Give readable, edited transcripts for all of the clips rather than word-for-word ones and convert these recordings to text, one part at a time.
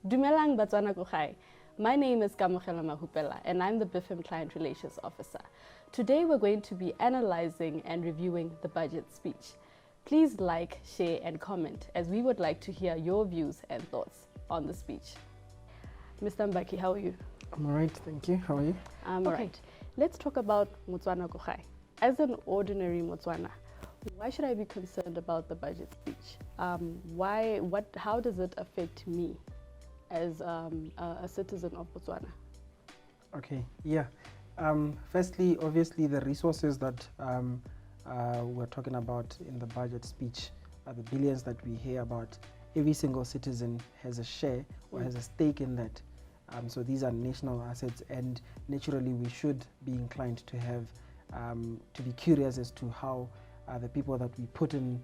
Dumelang Batswana Kuchai. My name is Kamogela Mahupela and I'm the Bifm Client Relations Officer. Today we're going to be analyzing and reviewing the budget speech. Please like, share and comment as we would like to hear your views and thoughts on the speech. Mr. Mbaki, how are you? I'm alright, thank you. How are you? I'm alright. Let's talk about Motswana Kuchai. As an ordinary Motswana, why should I be concerned about the budget speech? How does it affect me as a citizen of Botswana? Okay, yeah. Firstly, obviously, the resources that we're talking about in the budget speech are the billions that we hear about. Every single citizen has a share or has a stake in that. So these are national assets, and naturally, we should be inclined to have to be curious as to how the people that we put in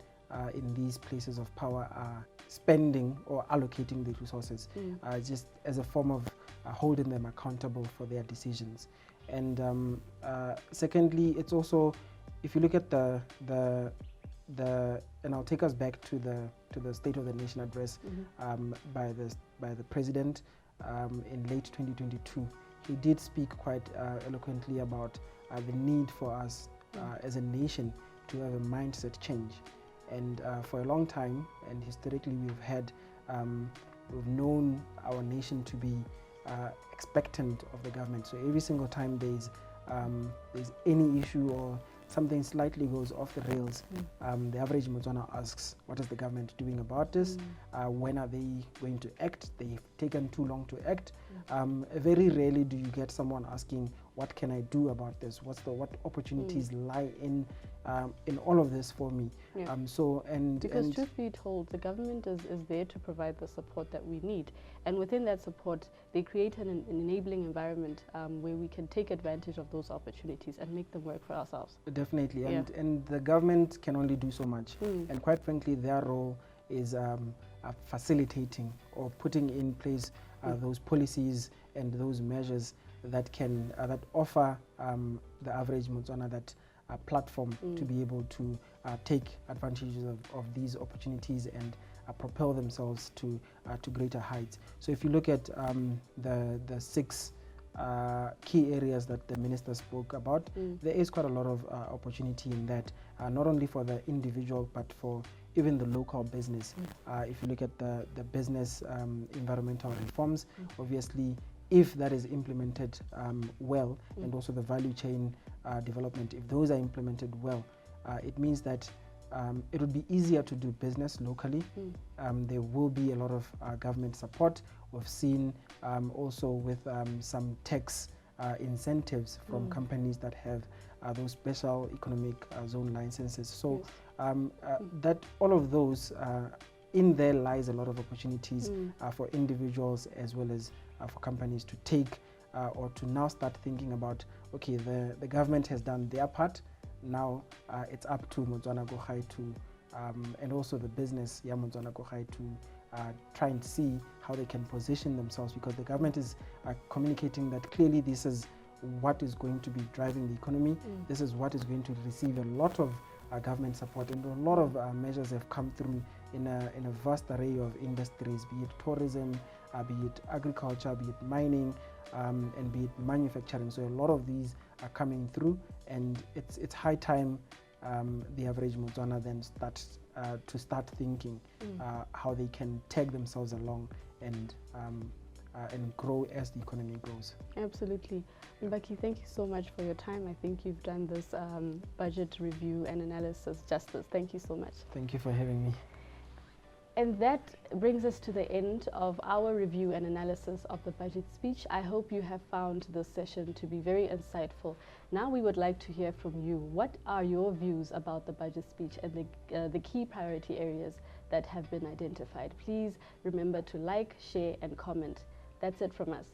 these places of power are spending or allocating the resources, just as a form of holding them accountable for their decisions. And secondly, it's also, if you look at and I'll take us back to the State of the Nation address by the President in late 2022. He did speak quite eloquently about the need for us as a nation to have a mindset change. And for a long time, and historically, we've known our nation to be expectant of the government. So every single time there's any issue or something slightly goes off the rails, the average Motswana asks, what is the government doing about this? When are they going to act? They've taken too long to act. Very rarely do you get someone asking, what can I do about this? What opportunities lie in all of this for me? Because truth be told, the government is there to provide the support that we need, and within that support, they create an enabling environment where we can take advantage of those opportunities and make them work for ourselves. Definitely, and the government can only do so much, and quite frankly, their role is facilitating or putting in place those policies and those measures that can offer the average Motswana that platform to be able to take advantages of these opportunities and propel themselves to greater heights. So if you look at the 6 key areas that the minister spoke about, there is quite a lot of opportunity in that, not only for the individual but for even the local business. If you look at the business environmental reforms, obviously if that is implemented well, and also the value chain development, if those are implemented well, it means that it would be easier to do business locally. There will be a lot of government support. We've seen also with some tax incentives from companies that have those special economic zone licenses. So that all of those, in there lies a lot of opportunities for individuals as well as for companies to take or to now start thinking about, okay, the government has done their part. Now it's up to Motswana Kuchai to, and also the business, Motswana Kuchai, to try and see how they can position themselves, because the government is communicating that clearly this is what is going to be driving the economy. This is what is going to receive a lot of government support, and a lot of measures have come through in a vast array of industries, be it tourism, be it agriculture, be it mining, and be it manufacturing. So a lot of these are coming through, and it's high time the average Motswana then start thinking how they can tag themselves along and grow as the economy grows. Absolutely. Mbaki, thank you so much for your time. I think you've done this budget review and analysis justice. Thank you so much. Thank you for having me. And that brings us to the end of our review and analysis of the budget speech. I hope you have found this session to be very insightful. Now we would like to hear from you. What are your views about the budget speech and the key priority areas that have been identified? Please remember to like, share and comment. That's it from us.